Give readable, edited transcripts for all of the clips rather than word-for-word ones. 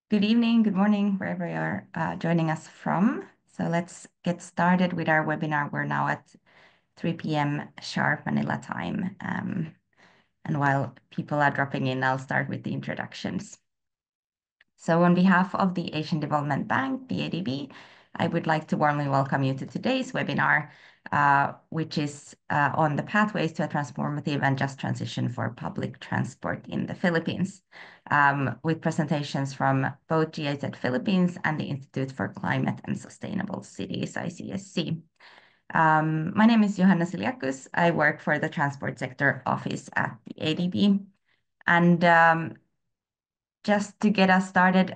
Good evening, good morning, wherever you are joining us from. So let's get started with our webinar. We're now at 3 p.m. sharp Manila time. And while people are dropping in, I'll start with the introductions. So on behalf of the Asian Development Bank, the ADB, I would like to warmly welcome you to today's webinar, which is on the pathways to a transformative and just transition for public transport in the Philippines, with presentations from both GIZ Philippines and the Institute for Climate and Sustainable Cities, ICSC. My name is Johanna Siliakus. I work for the Transport Sector Office at the ADB. And just to get us started,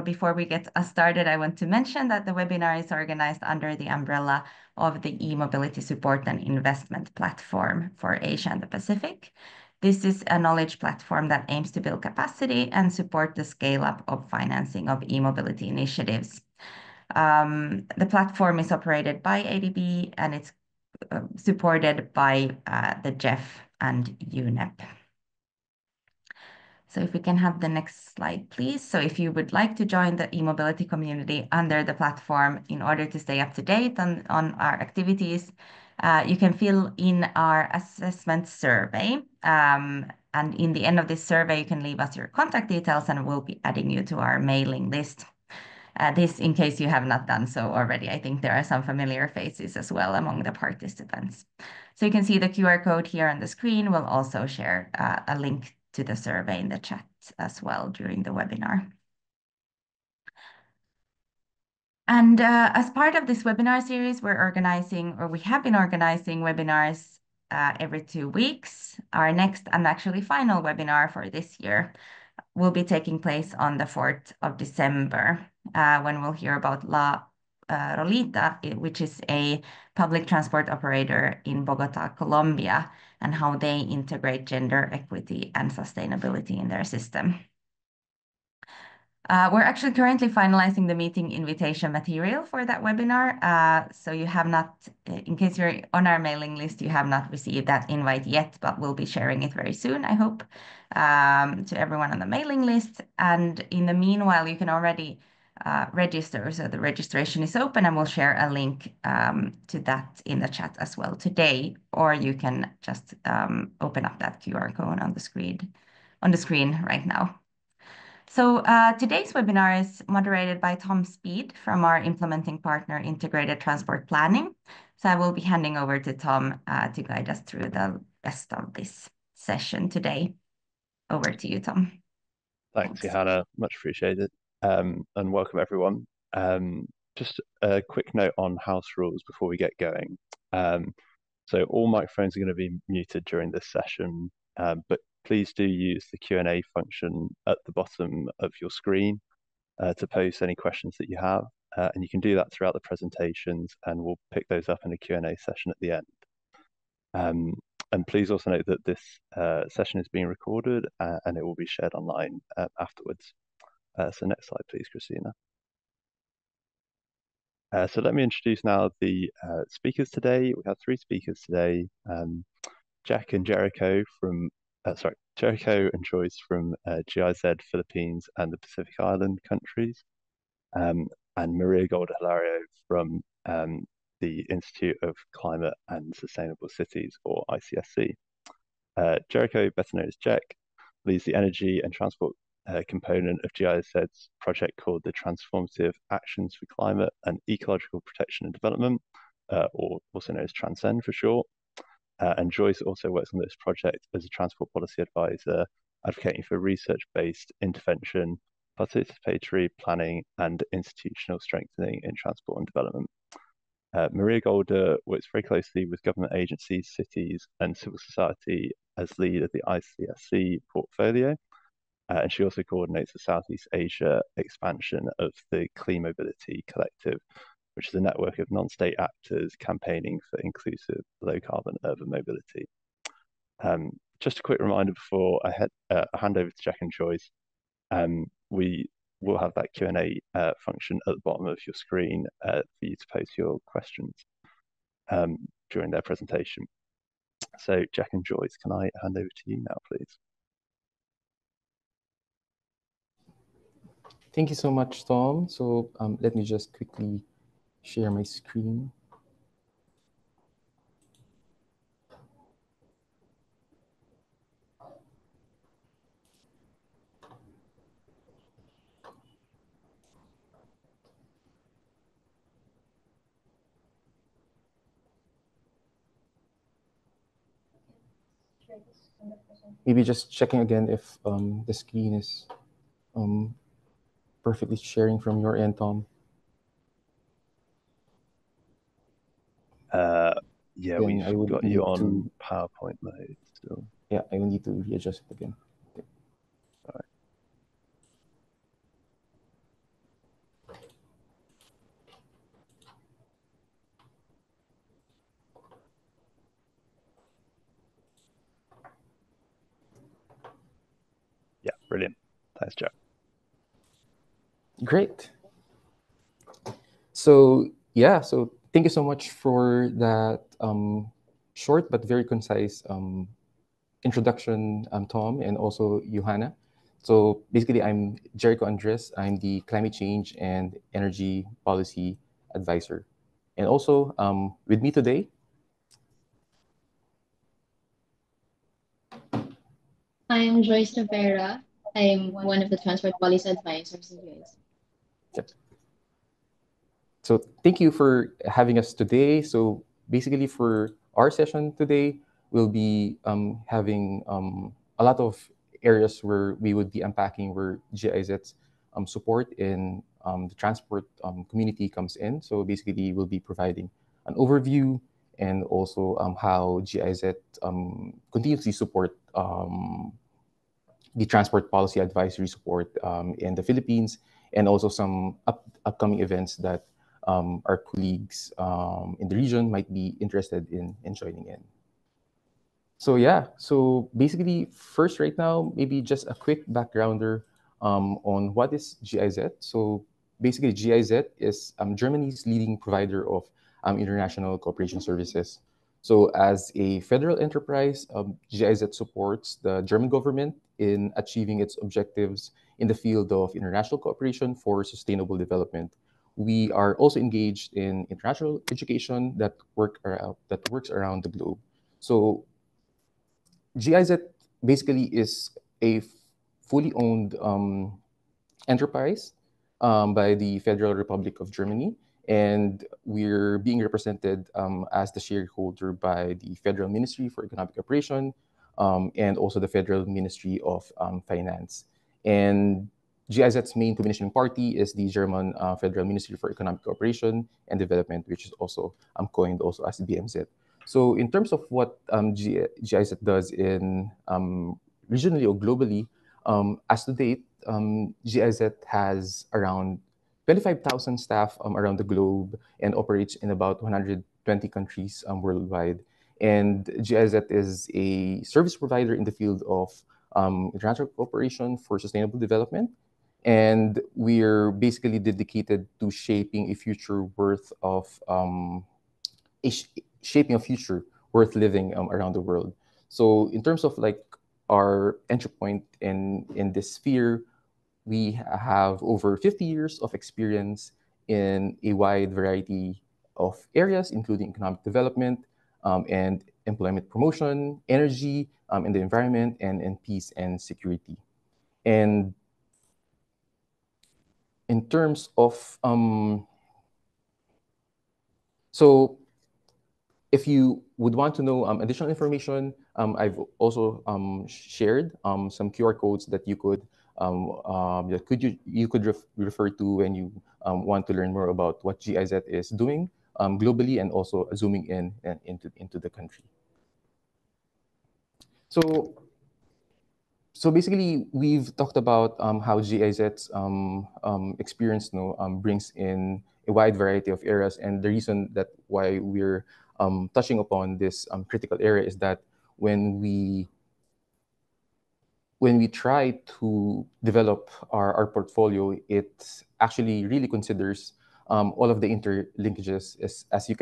before we get us started, I want to mention that the webinar is organized under the umbrella of the e-mobility support and investment platform for Asia and the Pacific. This is a knowledge platform that aims to build capacity and support the scale-up of financing of e-mobility initiatives. The platform is operated by ADB and it's supported by the GEF and UNEP. So if we can have the next slide, please. So if you would like to join the e-mobility community under the platform in order to stay up to date on our activities, you can fill in our assessment survey. And in the end of this survey, you can leave us your contact details and we'll be adding you to our mailing list. This in case you have not done so already. I think there are some familiar faces as well among the participants. So you can see the QR code here on the screen. We'll also share a link to the survey in the chat as well during the webinar. And as part of this webinar series, we have been organizing webinars every 2 weeks. Our next and actually final webinar for this year will be taking place on the 4th of December, when we'll hear about La Rolita, which is a public transport operator in Bogota, Colombia, and how they integrate gender equity and sustainability in their system. We're actually currently finalizing the meeting invitation material for that webinar. So you have not, in case you're on our mailing list, you have not received that invite yet, but we'll be sharing it very soon, I hope, to everyone on the mailing list. And in the meanwhile, you can already register. So the registration is open and we'll share a link to that in the chat as well today, or you can just open up that QR code on the screen right now. So today's webinar is moderated by Tom Speed from our implementing partner, Integrated Transport Planning. So I will be handing over to Tom to guide us through the rest of this session today. Over to you, Tom. Thanks, Johanna. Much appreciated. And welcome, everyone. Just a quick note on house rules before we get going. So all microphones are going to be muted during this session, but please do use the Q&A function at the bottom of your screen to post any questions that you have. And you can do that throughout the presentations, and we'll pick those up in a Q&A session at the end. And please also note that this session is being recorded and it will be shared online afterwards. So next slide, please, Christina. So let me introduce now the speakers today. We have 3 speakers today. Jack and Jericho Jericho and Joyce from GIZ Philippines and the Pacific Island countries, and Maria Golda Hilario from the Institute of Climate and Sustainable Cities, or ICSC. Jericho, better known as Jack, leads the energy and transport component of GIZ's project called the Transformative Actions for Climate and Ecological Protection and Development, or also known as Transcend for short. And Joyce also works on this project as a transport policy advisor, advocating for research-based intervention, participatory planning, and institutional strengthening in transport and development. Maria Golda works very closely with government agencies, cities, and civil society as lead of the ICSC portfolio. And she also coordinates the Southeast Asia expansion of the Clean Mobility Collective, which is a network of non-state actors campaigning for inclusive, low-carbon urban mobility. Just a quick reminder before I hand over to Jack and Joyce, we will have that Q&A function at the bottom of your screen for you to post your questions during their presentation. So Jack and Joyce, can I hand over to you now, please? Thank you so much, Tom. So let me just quickly share my screen. Maybe just checking again if the screen is um, perfectly sharing from your end, Tom. Yeah, Then we've I would got you need on to, PowerPoint mode still. yeah, I will need to readjust it again. Okay. All right. Yeah, brilliant. Thanks, Jack. Great. So yeah, so thank you so much for that short but very concise introduction, Tom, and also Johanna. So basically, I'm Jericho Andres. I'm the Climate Change and Energy Policy Advisor. And also with me today, I'm Joyce Rivera. I'm one of the transport policy advisors in GIZ. yep. So thank you for having us today. So basically, for our session today, we'll be having a lot of areas where we would be unpacking where GIZ's support in the transport community comes in. So basically, we'll be providing an overview and also how GIZ continuously support the transport policy advisory support in the Philippines, and also some upcoming events that our colleagues in the region might be interested in joining in. So yeah, so basically, first right now, maybe just a quick backgrounder on what is GIZ. So basically, GIZ is Germany's leading provider of international cooperation services. So as a federal enterprise, GIZ supports the German government in achieving its objectives in the field of international cooperation for sustainable development. We are also engaged in international education that works around the globe. So GIZ basically is a fully owned enterprise by the Federal Republic of Germany, and we're being represented as the shareholder by the Federal Ministry for Economic Cooperation and also the Federal Ministry of Finance. And GIZ's main commissioning party is the German Federal Ministry for Economic Cooperation and Development, which is also coined also as BMZ. So in terms of what GIZ does in regionally or globally, as to date, GIZ has around 25,000 staff around the globe and operates in about 120 countries worldwide. And GIZ is a service provider in the field of international cooperation for sustainable development. And we're basically dedicated to shaping a future worth of shaping a future worth living around the world. So in terms of like our entry point in this sphere, we have over 50 years of experience in a wide variety of areas, including economic development and employment promotion, energy, and the environment, and peace and security. And in terms of, so if you would want to know additional information, I've also shared some QR codes that you could refer to when you want to learn more about what GIZ is doing globally and also zooming in and into the country. So so basically, we've talked about how GIZ's experience brings in a wide variety of areas, and the reason that why we're touching upon this critical area is that when we when we try to develop our portfolio, it actually really considers all of the interlinkages. As you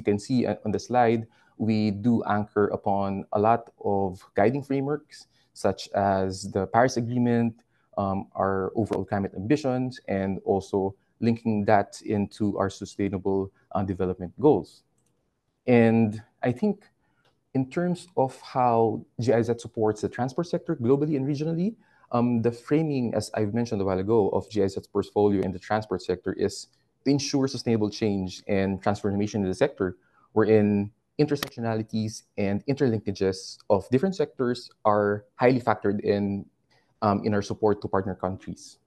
can see on the slide, we do anchor upon a lot of guiding frameworks, such as the Paris Agreement, our overall climate ambitions and also linking that into our sustainable development goals. And I think in terms of how GIZ supports the transport sector globally and regionally, the framing, as I've mentioned a while ago, of GIZ's portfolio in the transport sector is to ensure sustainable change and transformation in the sector, wherein intersectionalities and interlinkages of different sectors are highly factored in our support to partner countries.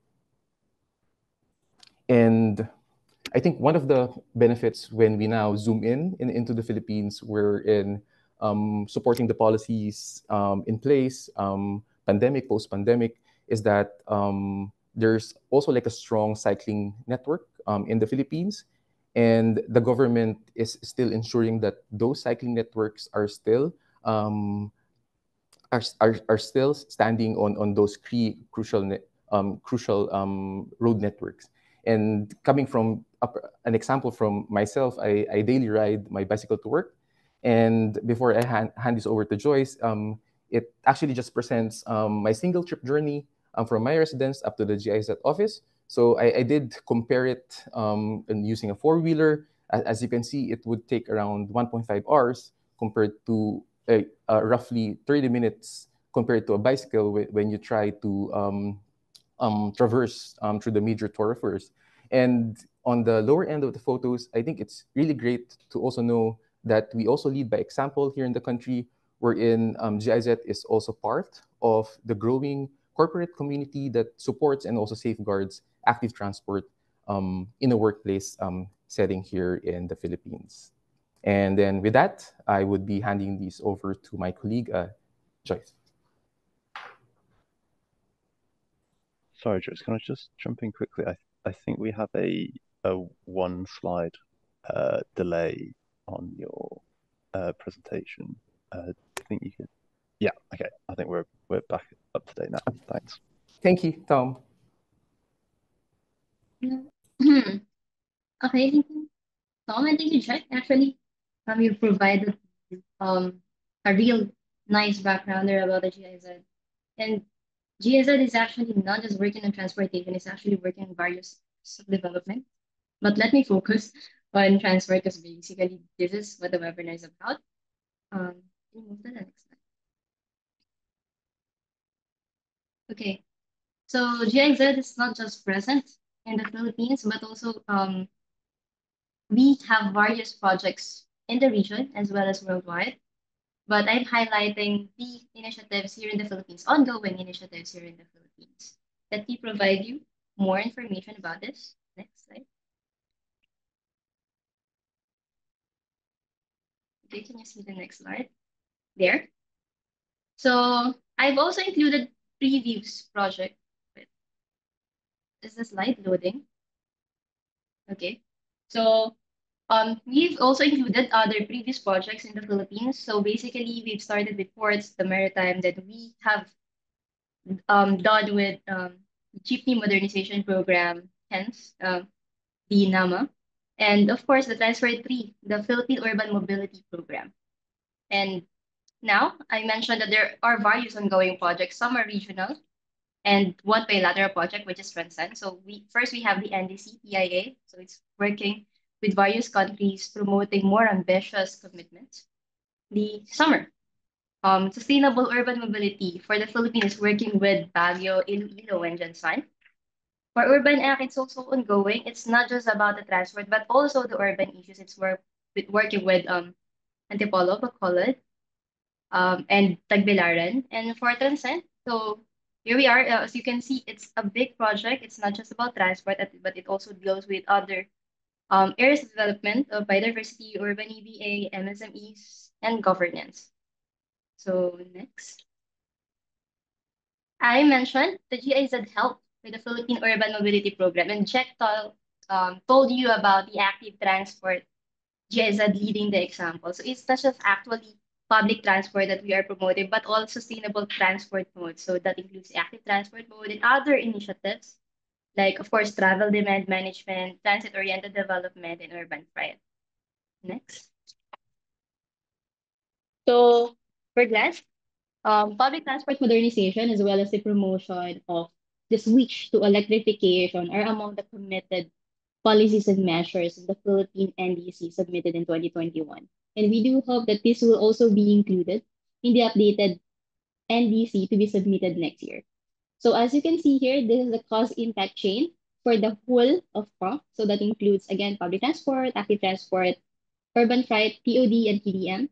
And I think one of the benefits when we now zoom into the Philippines, we're in supporting the policies in place, pandemic, post-pandemic, is that there's also like a strong cycling network in the Philippines. And the government is still ensuring that those cycling networks are still still standing on those crucial road networks. And coming from an example from myself, I daily ride my bicycle to work. And before I hand this over to Joyce, it actually just presents my single trip journey from my residence up to the GIZ office. So I did compare it and using a four-wheeler. As you can see, it would take around 1.5 hours compared to roughly 30 minutes compared to a bicycle when you try to traverse through the major thoroughfares. And on the lower end of the photos, I think it's really great to also know that we also lead by example here in the country, wherein GIZ is also part of the growing corporate community that supports and also safeguards active transport in a workplace setting here in the Philippines. And then with that, I would be handing these over to my colleague, Joyce. Sorry, Joyce, can I just jump in quickly? I think we have a one slide delay on your presentation. I think you could. Yeah, okay. I think we're back up to date now. Thanks. Thank you, Tom. Okay, thank you, Tom, and thank you, Jack. Actually, you provided a real nice background there about the GIZ. And GIZ is actually not just working on transportation, it's actually working on various development. But let me focus on transport because basically this is what the webinar is about. Can you move to the next slide? Okay, so GIZ is not just present in the Philippines, but also we have various projects in the region as well as worldwide. But I'm highlighting the initiatives here in the Philippines, ongoing initiatives here in the Philippines. Let me provide you more information about this. Next slide. Okay, can you see the next slide? There. So I've also included previous project. Wait, is the slide loading? Okay. So we've also included other previous projects in the Philippines. So basically, we've started with ports, the maritime, that we have done with jeepney modernization program, hence the NAMA, and of course the Transfer 3, the Philippine Urban Mobility Program. And now I mentioned that there are various ongoing projects. Some are regional, and one bilateral project, which is Transcend. So we have the NDC PIA, so it's working with various countries promoting more ambitious commitments. The summer, sustainable urban mobility for the Philippines, working with Baguio, Iloilo, and Jansan. For Urban Act, it's also ongoing. It's not just about the transport, but also the urban issues. It's working with Antipolo, Bacolod, and Tagbilaran. And for Transcend, so here we are. As you can see, it's a big project. It's not just about transport, but it also deals with other areas of development of biodiversity, urban EBA, MSMEs, and governance. So next. I mentioned the GIZ helped with the Philippine Urban Mobility Program, and Jack told you about the active transport GIZ leading the example. So it's not just actually public transport that we are promoting, but all sustainable transport modes. So that includes active transport mode and other initiatives, like, of course, travel demand management, transit-oriented development, and urban pride. Next. So for glance, public transport modernization as well as the promotion of the switch to electrification are among the committed policies and measures the Philippine NDC submitted in 2021. And we do hope that this will also be included in the updated NDC to be submitted next year. So as you can see here, this is the cost impact chain for the whole of PRO. So that includes, again, public transport, active transport, urban freight, POD, and PDM.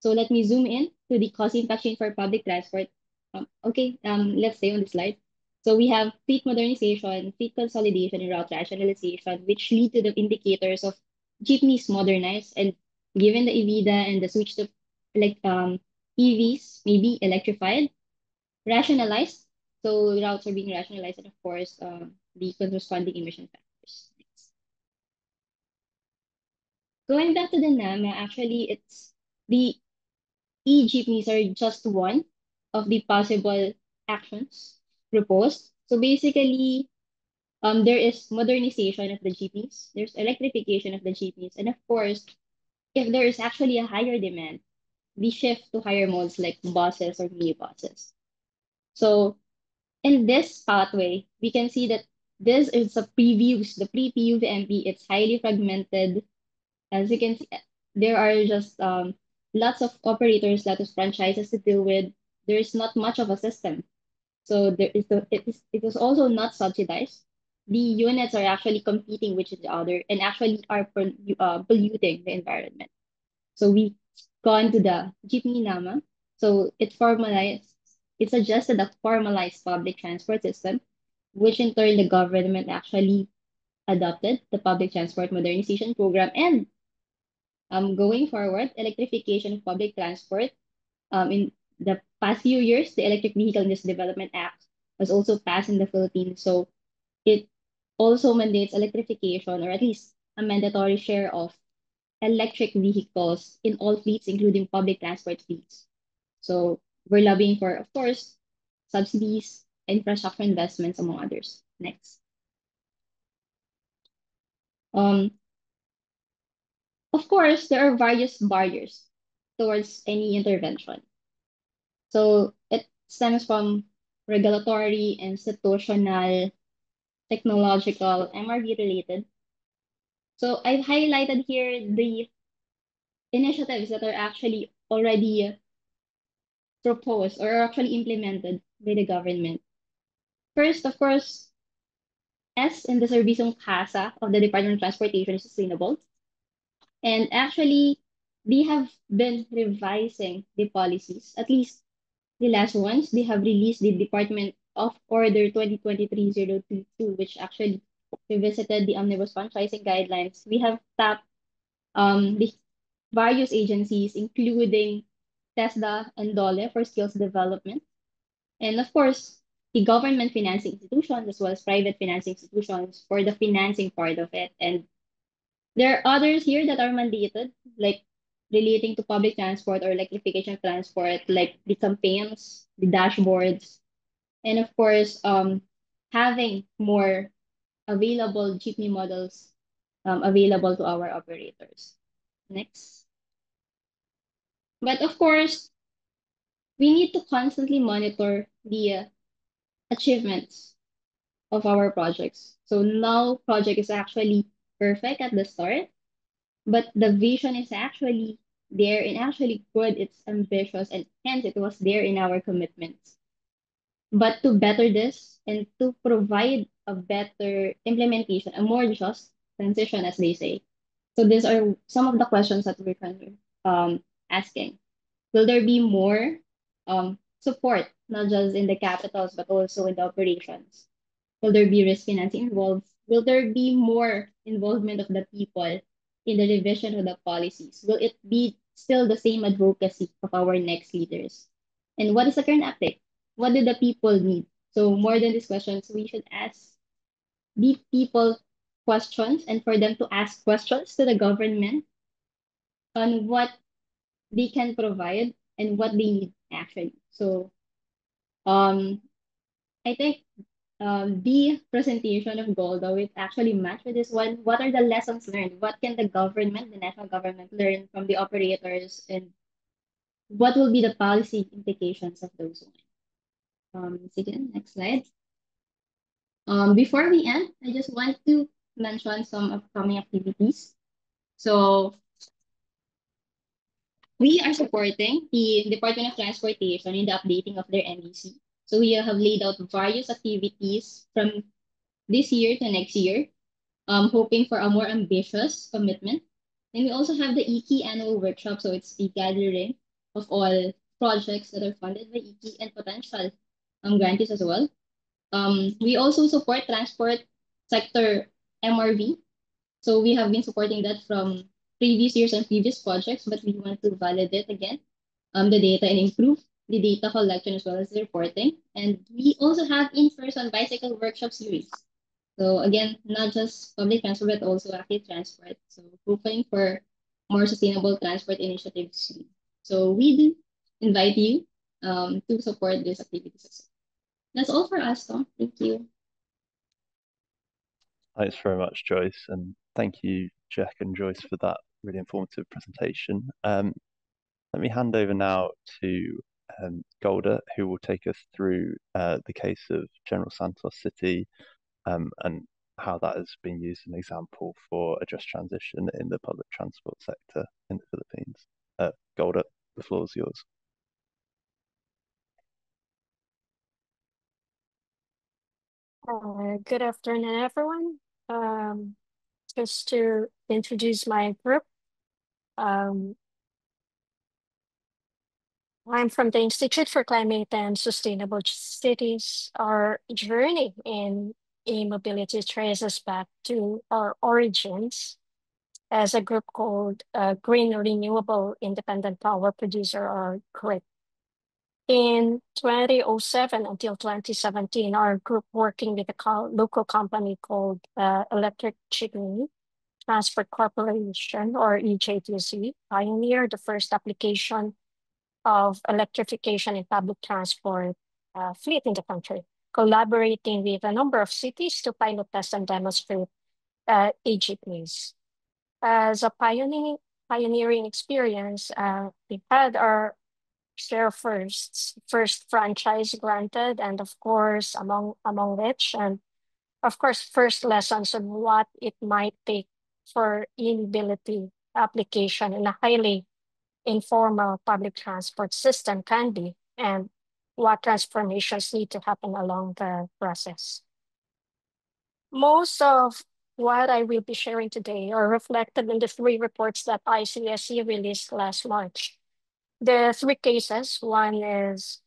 So let me zoom in to the cost impact chain for public transport. Let's stay on the slide. So we have fleet modernization, fleet consolidation, and route rationalization, which lead to the indicators of jeepneys modernized, and given the EVIDA and the switch to like EVs, maybe electrified, rationalized. So routes are being rationalized, and of course, the corresponding emission factors. Next. Going back to the NAMA, actually, it's the e-jeepneys are just one of the possible actions proposed. So basically, there is modernization of the jeepneys, there's electrification of the jeepneys, and of course, if there is actually a higher demand, the shift to higher modes like buses or minibuses. So in this pathway, we can see that this is a previews, the pre-PUVMP, it's highly fragmented. As you can see, there are just lots of operators, lots of franchises to deal with. There is not much of a system. So it is also not subsidized. The units are actually competing with each other and actually are polluting the environment. So we gone to the jeepney NAMA. So it suggested a formalized public transport system, which in turn the government actually adopted the public transport modernization program. And going forward, electrification of public transport. In the past few years, the Electric Vehicle Industry Development Act was also passed in the Philippines. So it also mandates electrification, or at least a mandatory share of electric vehicles in all fleets, including public transport fleets. So we're lobbying for, of course, subsidies, infrastructure investments, among others. Next. Of course, there are various barriers towards any intervention. So it stems from regulatory, institutional, technological, MRV related. So I've highlighted here the initiatives that are actually already proposed or are actually implemented by the government. First, of course, S in the Serviciong Casa of the Department of Transportation is sustainable. And actually, they have been revising the policies, at least the last ones. They have released the Department of Order 2023-022, which actually revisited the omnibus franchising guidelines. We have tapped the various agencies, including TESDA and DOLE for skills development. And of course, the government financing institutions as well as private financing institutions for the financing part of it. And there are others here that are mandated, like relating to public transport or electrification of transport, like the campaigns, the dashboards, and of course, having more available jeepney models available to our operators. Next. But of course, we need to constantly monitor the achievements of our projects. So now project is actually perfect at the start, but the vision is actually there and actually good, it's ambitious, and hence it was there in our commitments. But to better this and to provide a better implementation, a more just transition, as they say. So these are some of the questions that we're asking. Will there be more support, not just in the capitals, but also in the operations? Will there be risk financing involved? Will there be more involvement of the people in the revision of the policies? Will it be still the same advocacy of our next leaders? And what is the current update? What do the people need? So more than these questions, we should ask the people questions and for them to ask questions to the government on what they can provide and what they need actually. So I think the presentation of Goldo, it actually matched with this one. What are the lessons learned? What can the government, the national government, learn from the operators, and what will be the policy implications of those ones? Sige, next slide. Before we end, I just want to mention some upcoming activities. So we are supporting the Department of Transportation in the updating of their NDC. So we have laid out various activities from this year to next year, hoping for a more ambitious commitment. And we also have the EKI annual workshop. So it's the gathering of all projects that are funded by EKI and potential grantees as well. We also support transport sector MRV. So we have been supporting that from previous years and previous projects, but we want to validate again the data and improve the data collection as well as the reporting. And we also have in-person bicycle workshop series. So again, not just public transport, but also active transport. So hoping for more sustainable transport initiatives. So we do invite you to support these activities as well. That's all for us, Tom. Thank you. Thanks very much, Joyce, and thank you, Jack and Joyce, for that really informative presentation. Let me hand over now to Golda, who will take us through the case of General Santos City and how that has been used as an example for a just transition in the public transport sector in the Philippines. Golda, the floor is yours. Good afternoon, everyone. Just to introduce my group, I'm from the Institute for Climate and Sustainable Cities. Our journey in e-mobility traces back to our origins as a group called Green Renewable Independent Power Producer, or GRIP. In 2007 until 2017, our group working with a local company called Electric Chimney Transport Corporation, or EJTC, pioneered the first application of electrification in public transport fleet in the country, collaborating with a number of cities to pilot test and demonstrate e-jeepneys. As a pioneering experience, we had our share first franchise granted, and of course, among which, and of course, first lessons on what it might take for e-mobility application in a highly informal public transport system can be, and what transformations need to happen along the process. Most of what I will be sharing today are reflected in the 3 reports that ICSC released last March. The 3 cases, one is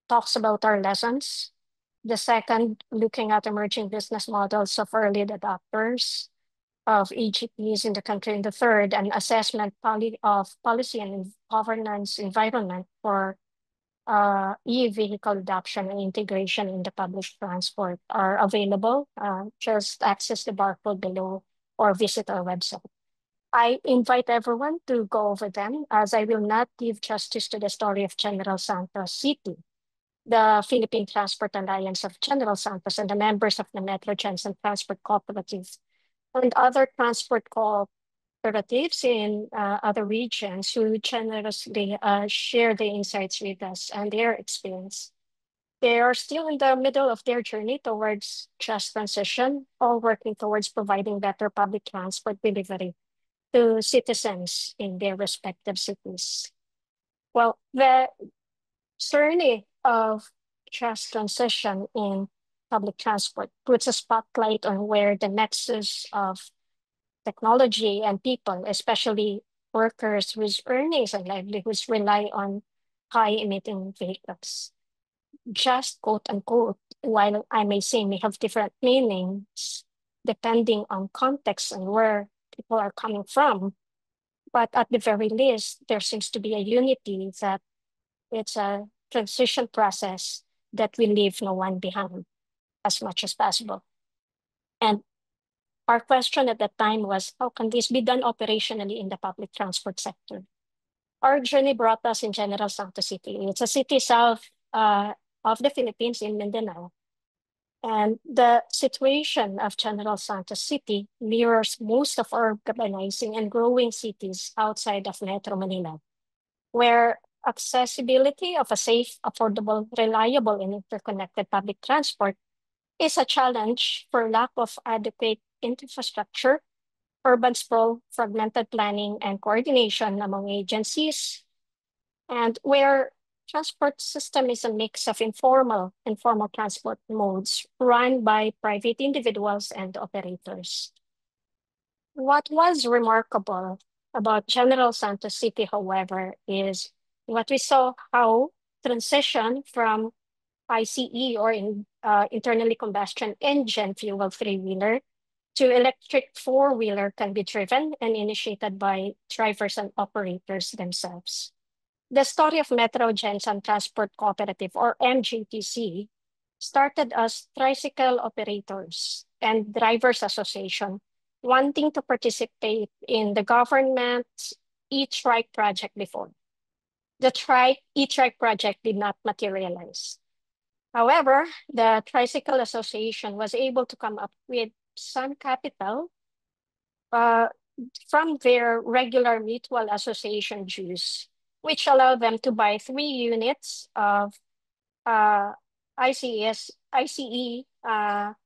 talks about our lessons. The second, looking at emerging business models of early adopters of EGPs in the country. And the third, an assessment of policy and governance environment for e-vehicle adoption and integration in the public transport are available. Just access the barcode below or visit our website. I invite everyone to go over them, as I will not give justice to the story of General Santos City, the Philippine Transport Alliance of General Santos, and the members of the Metro Jensen Transport Cooperatives and other transport cooperatives in other regions who generously share their insights with us and their experience. They are still in the middle of their journey towards just transition, all working towards providing better public transport delivery to citizens in their respective cities. Well, the journey of just transition in public transport puts a spotlight on where the nexus of technology and people, especially workers whose earnings and livelihoods rely on high-emitting vehicles. Just quote unquote, while I may say may have different meanings depending on context and where people are coming from, but at the very least, there seems to be a unity that it's a transition process that we leave no one behind as much as possible. And our question at that time was, how can this be done operationally in the public transport sector? Our journey brought us in General Santos City. It's a city south of the Philippines in Mindanao. And the situation of General Santos City mirrors most of our urbanizing and growing cities outside of Metro Manila, where accessibility of a safe, affordable, reliable, and interconnected public transport is a challenge for lack of adequate infrastructure, urban sprawl, fragmented planning, and coordination among agencies, and where transport system is a mix of informal and formal transport modes run by private individuals and operators. What was remarkable about General Santos City, however, is what we saw how transition from ICE or internally combustion engine fuel three-wheeler to electric four-wheeler can be driven and initiated by drivers and operators themselves. The story of Metro Gensan Transport Cooperative, or MGTC, started as tricycle operators and drivers association wanting to participate in the government's e-trike project before. The e-trike project did not materialize. However, the Tricycle Association was able to come up with some capital from their regular mutual association dues, which allowed them to buy 3 units of ICE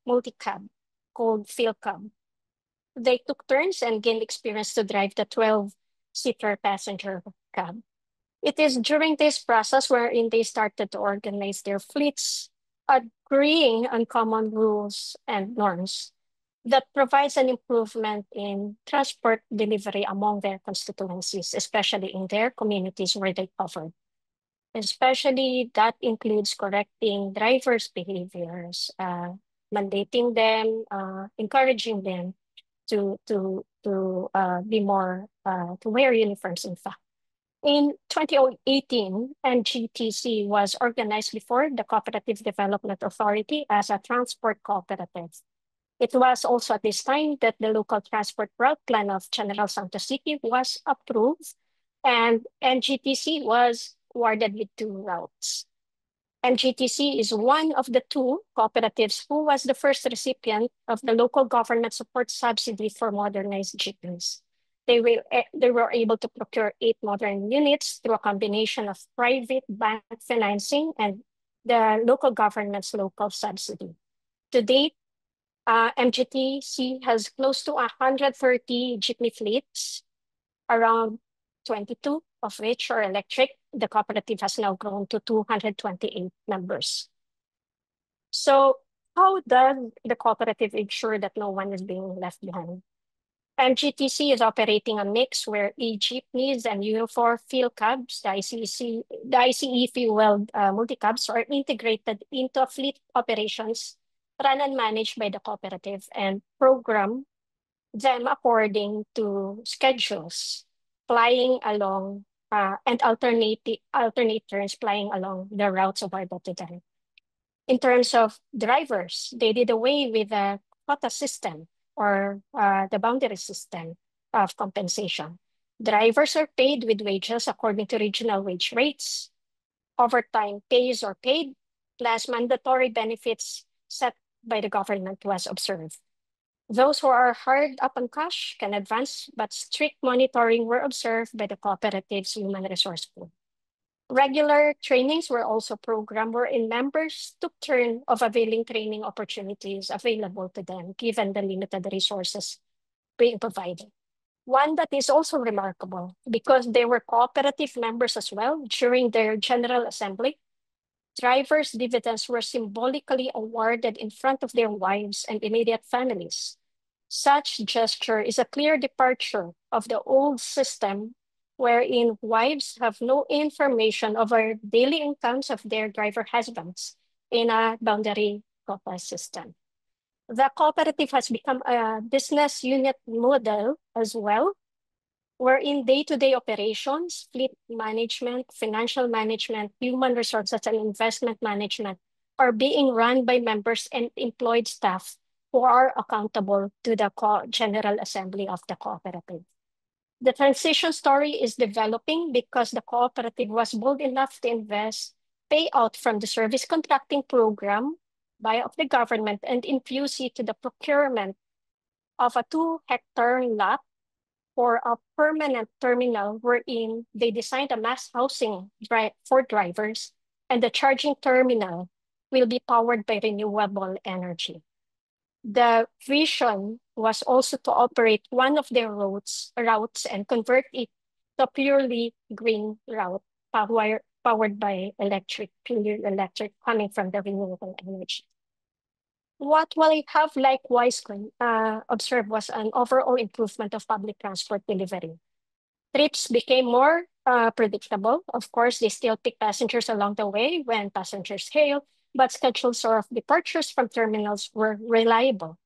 multi-cab called PhilCab. They took turns and gained experience to drive the 12-seater passenger cab. It is during this process wherein they started to organize their fleets, agreeing on common rules and norms that provides an improvement in transport delivery among their constituencies, especially in their communities where they covered. Especially that includes correcting drivers' behaviors, mandating them, encouraging them to be more to wear uniforms. In fact, in 2018, NGTC was organized before the Cooperative Development Authority as a transport cooperative. It was also at this time that the local transport route plan of General Santos City was approved, and NGTC was awarded with 2 routes. NGTC is one of the 2 cooperatives who was the first recipient of the local government support subsidy for modernized jeepneys. They were able to procure 8 modern units through a combination of private bank financing and the local government's local subsidy. To date, MGTC has close to 130 jeepney fleets, around 22 of which are electric. The cooperative has now grown to 228 members. So how does the cooperative ensure that no one is being left behind? MGTC is operating a mix where e-jeepneys and Euro 4 fuel cabs, the ICE fuel multi-cabs, are integrated into fleet operations run and managed by the cooperative and program them according to schedules, flying along and alternate turns flying along the routes available to them. In terms of drivers, they did away with the quota system or the boundary system of compensation. Drivers are paid with wages according to regional wage rates. Overtime pays are paid, plus mandatory benefits set by the government was observed. Those who are hard up on cash can advance, but strict monitoring were observed by the cooperative's human resource pool. Regular trainings were also programmed wherein members took turn of availing training opportunities available to them, given the limited resources being provided. One that is also remarkable because they were cooperative members as well during their General Assembly. Drivers' dividends were symbolically awarded in front of their wives and immediate families. Such gesture is a clear departure of the old system wherein wives have no information over daily incomes of their driver husbands in a boundary quota system. The cooperative has become a business unit model as well, wherein day-to-day operations, fleet management, financial management, human resources, and investment management are being run by members and employed staff who are accountable to the General Assembly of the cooperative. The transition story is developing because the cooperative was bold enough to invest payout from the service contracting program of the government and infuse it to the procurement of a 2-hectare lot for a permanent terminal wherein they designed a mass housing for drivers and the charging terminal will be powered by renewable energy. The vision was also to operate one of their routes and convert it to a purely green route powered by pure electric coming from the renewable energy. What we have likewise observed was an overall improvement of public transport delivery. Trips became more predictable. Of course, they still pick passengers along the way when passengers hail, but schedules of departures from terminals were reliable.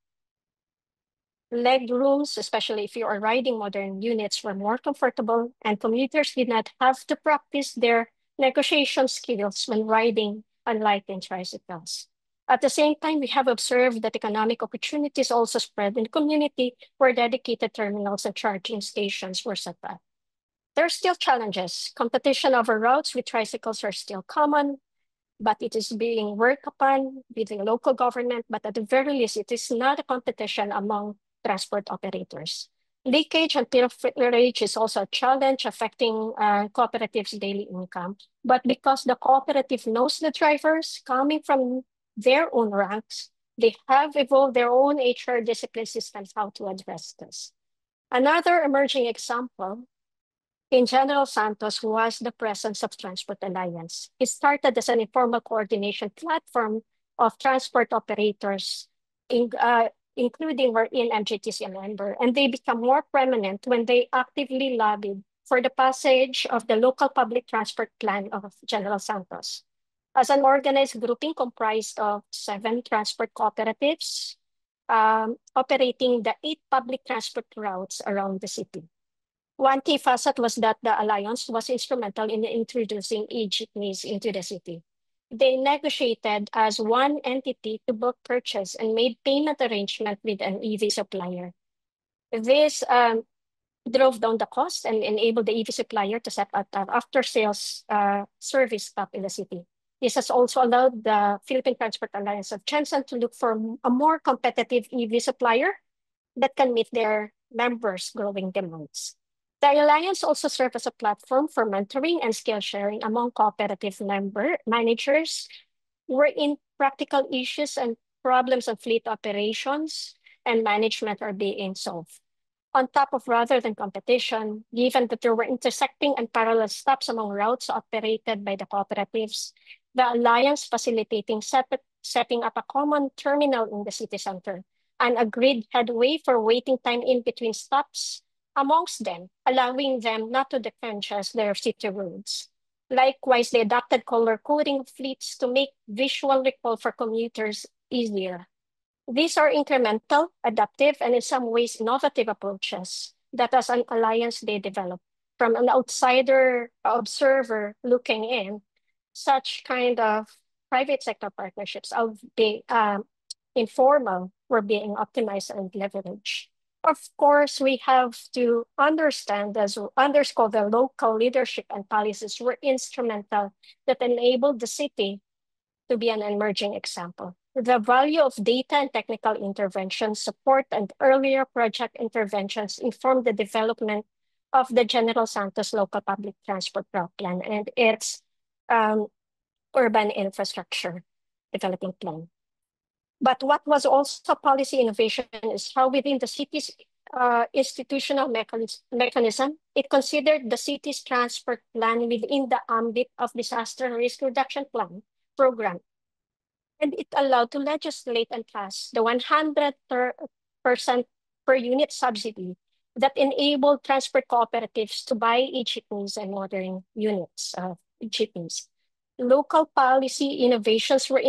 Leg rooms, especially if you are riding modern units, were more comfortable, and commuters did not have to practice their negotiation skills when riding unlighted tricycles. At the same time, we have observed that economic opportunities also spread in the community where dedicated terminals and charging stations were set up. There are still challenges. Competition over routes with tricycles are still common, but it is being worked upon with the local government. But at the very least, it is not a competition among transport operators. Leakage and pilferage is also a challenge affecting cooperatives' daily income. But because the cooperative knows the drivers coming from their own ranks, they have evolved their own HR discipline systems how to address this. Another emerging example in General Santos was the presence of Transport Alliance. It started as an informal coordination platform of transport operators, including wherein MGTC a member, and they become more prominent when they actively lobbied for the passage of the local public transport plan of General Santos. As an organized grouping comprised of 7 transport cooperatives, operating the 8 public transport routes around the city. One key facet was that the alliance was instrumental in introducing e-jeepneys into the city. They negotiated as one entity to bulk purchase and made payment arrangement with an EV supplier. This drove down the cost and enabled the EV supplier to set up an after-sales service stop in the city. This has also allowed the Philippine Transport Alliance of Jensen to look for a more competitive EV supplier that can meet their members' growing demands. The Alliance also served as a platform for mentoring and skill sharing among cooperative managers, wherein practical issues and problems of fleet operations and management are being solved. On top of rather than competition, given that there were intersecting and parallel stops among routes operated by the cooperatives, the Alliance facilitating setting up a common terminal in the city center, an agreed headway for waiting time in between stops amongst them, allowing them not to decongest their city roads. Likewise, they adopted color coding fleets to make visual recall for commuters easier. These are incremental, adaptive, and in some ways innovative approaches that as an alliance they develop. From an outsider observer looking in, such kind of private sector partnerships of being informal were being optimized and leveraged. Of course, we have to underscore the local leadership and policies were instrumental that enabled the city to be an emerging example. The value of data and technical intervention support and earlier project interventions informed the development of the General Santos Local Public Transport Route Plan and its urban infrastructure development plan. But what was also policy innovation is how within the city's institutional mechanism, it considered the city's transport plan within the ambit of disaster risk reduction plan program. And it allowed to legislate and pass the 100% per unit subsidy that enabled transport cooperatives to buy e-jeepneys and modern units of jeepneys. Local policy innovations were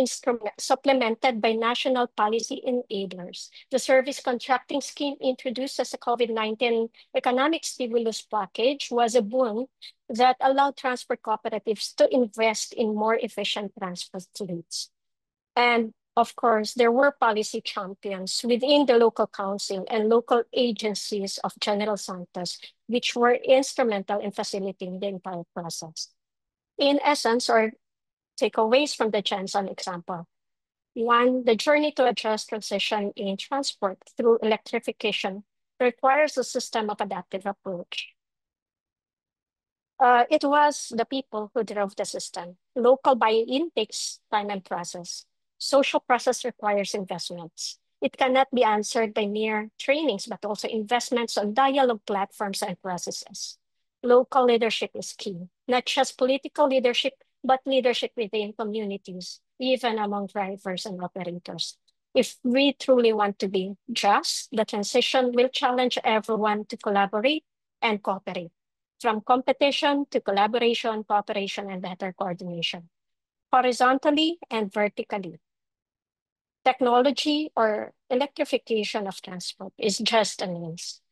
supplemented by national policy enablers. The service contracting scheme introduced as a COVID-19 economic stimulus package was a boon that allowed transport cooperatives to invest in more efficient transport fleets. And of course, there were policy champions within the local council and local agencies of General Santos, which were instrumental in facilitating the entire process. In essence, or takeaways from the Jensen example. 1, the journey to a just transition in transport through electrification requires a system of adaptive approach. It was the people who drove the system. Local buy-in takes time and process. social process requires investments. It cannot be answered by mere trainings, but also investments on dialogue platforms and processes. Local leadership is key, not just political leadership, but leadership within communities, even among drivers and operators. If we truly want to be just, the transition will challenge everyone to collaborate and cooperate, from competition to collaboration, cooperation, and better coordination, horizontally and vertically. Technology or electrification of transport is just a means.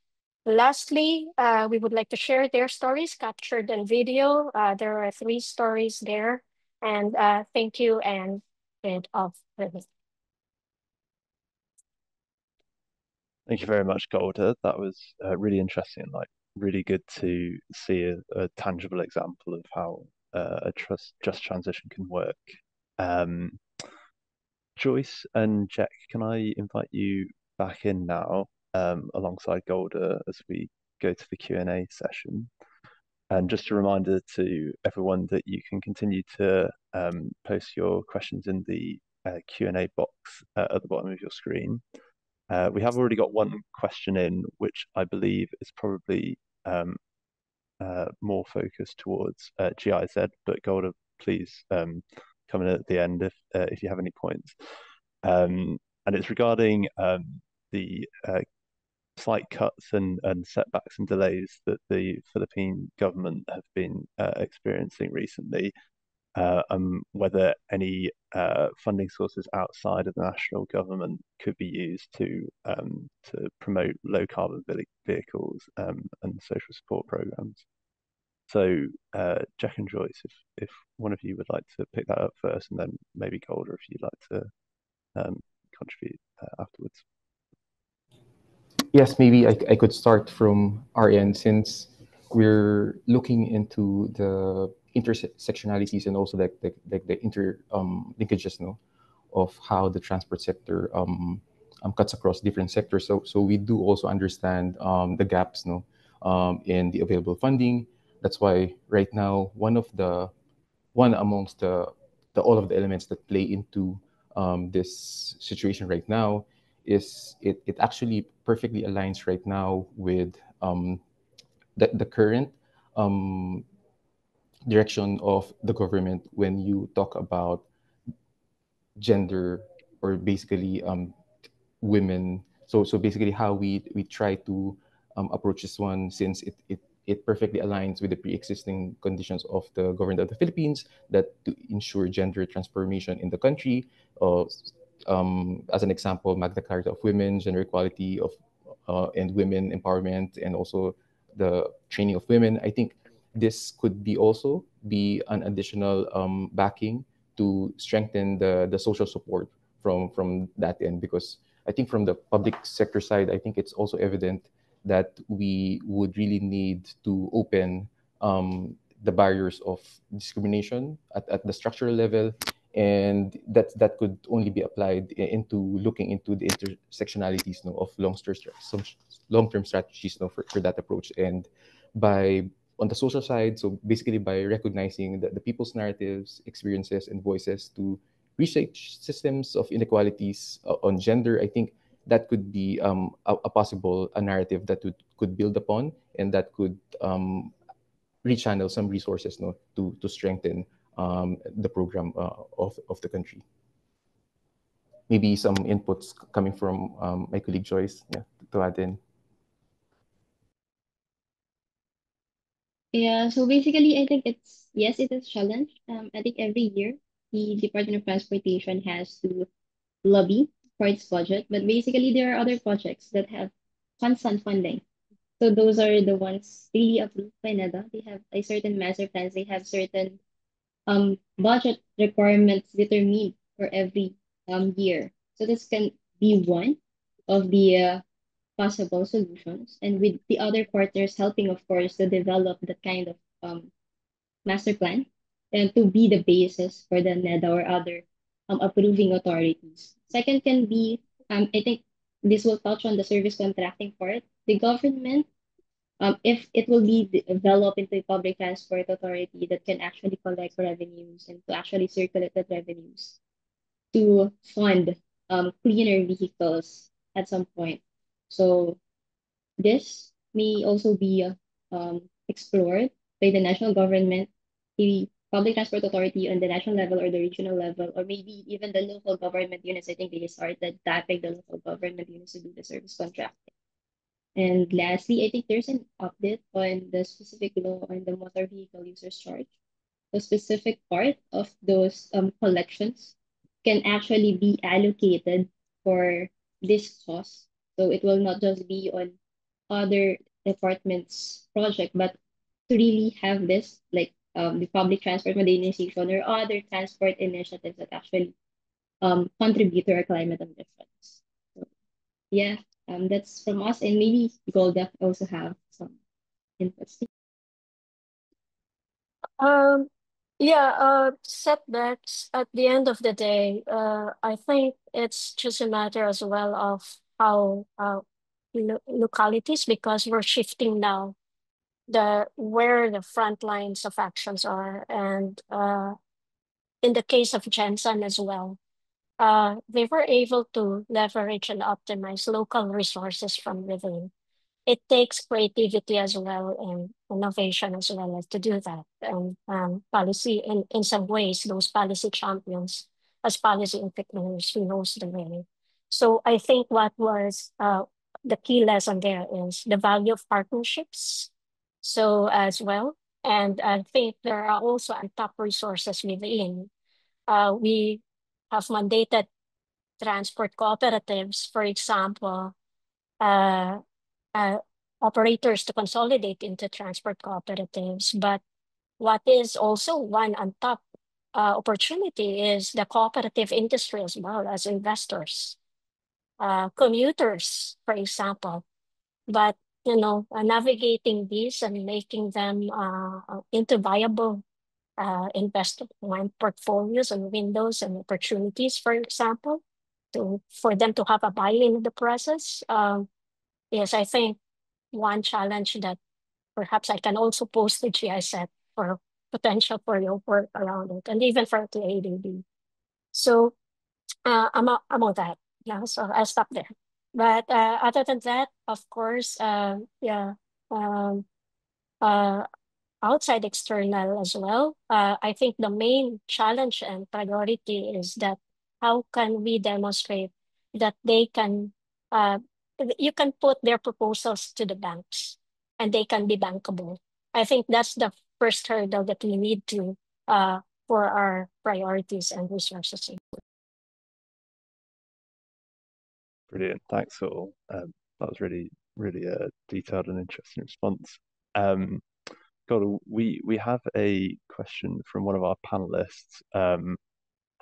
Lastly, we would like to share their stories captured in video. There are 3 stories there. And thank you and end of the meeting. Thank you very much, Golda. That was really interesting and like really good to see a tangible example of how a just transition can work. Um, Joyce and Jack, can I invite you back in now alongside Golda as we go to the Q&A session? And just a reminder to everyone that you can continue to post your questions in the Q&A box at the bottom of your screen. We have already got one question in, which I believe is probably more focused towards GIZ, but Golda, please come in at the end if you have any points. And it's regarding the slight cuts and setbacks and delays that the Philippine government have been experiencing recently, whether any funding sources outside of the national government could be used to promote low carbon vehicles and social support programs. So, Jack and Joyce, if one of you would like to pick that up first, and then maybe Golda, if you'd like to contribute afterwards. Yes, maybe I could start from our end, since we're looking into the intersectionalities and also like the inter linkages, no, of how the transport sector cuts across different sectors. So we do also understand the gaps, no, in the available funding. That's why right now one amongst the all of the elements that play into this situation right now is it actually perfectly aligns right now with the current um, direction of the government when you talk about gender, or basically women. So basically how we try to approach this one, since it perfectly aligns with the pre-existing conditions of the government of the Philippines, that to ensure gender transformation in the country. As an example, Magna Carta of Women, gender equality of and women empowerment, and also the training of women. I think this could be also be an additional backing to strengthen the social support from that end, because I think from the public sector side, I think it's also evident that we would really need to open the barriers of discrimination at the structural level, and that could only be applied into looking into the intersectionalities, no, of long-term strategies, no, for that approach. And by on the social side, so basically by recognizing the people's narratives, experiences, and voices to reshape systems of inequalities on gender, I think that could be a possible narrative that could build upon, and that could rechannel some resources, no, to strengthen the program of the country. Maybe some inputs coming from my colleague Joyce, yeah, to add in. Yeah, so basically, I think it's, yes, it is a challenge. I think every year the Department of Transportation has to lobby for its budget, but basically there are other projects that have constant funding. So those are the ones really approved by NEDA. They have a certain master plans. They have certain budget requirements determined for every year. So this can be one of the possible solutions, and with the other partners helping, of course, to develop that kind of master plan and to be the basis for the NEDA or other approving authorities. Second can be, I think this will touch on the service contracting part. The government, if it will be developed into a public transport authority that can actually collect revenues and to actually circulate that revenues, to fund cleaner vehicles at some point. So this may also be explored by the national government, the public transport authority on the national level or the regional level, or maybe even the local government units. I think they started tapping the local government units to do the service contracting. And lastly, I think there's an update on the specific law on the motor vehicle users charge. The specific part of those collections can actually be allocated for this cost. So it will not just be on other departments' project, but to really have this, like the public transport modernization or other transport initiatives that actually contribute to our climate ambitions. So yeah, that's from us, and maybe Golda also have some inputs. Um, yeah, setbacks at the end of the day, I think it's just a matter as well of how localities, because we're shifting now the where the front lines of actions are, and in the case of Jensen as well, they were able to leverage and optimize local resources from within. It takes creativity as well and innovation as well as to do that. And policy, in some ways, those policy champions as policy entrepreneurs who knows the way. So I think what was the key lesson there is the value of partnerships. So as well, and I think there are also untapped resources within. We have mandated transport cooperatives, for example, uh, uh, operators to consolidate into transport cooperatives. But what is also one on top opportunity is the cooperative industry as well as investors, commuters, for example. But navigating these and making them into viable investment portfolios and windows and opportunities, for example, for them to have a buy-in in the process. Yes, I think one challenge that perhaps I can also post the GIZ for potential for your work around it, and even for the ADB. So I'm on that. Yeah, so I'll stop there. But other than that, of course, yeah, um, uh, outside external as well. I think the main challenge and priority is that how can we demonstrate that they can, uh, you can put their proposals to the banks and they can be bankable. I think that's the first hurdle that we need to for our priorities and resources. Brilliant. Thanks all. That was really a detailed and interesting response. Um, God, we have a question from one of our panelists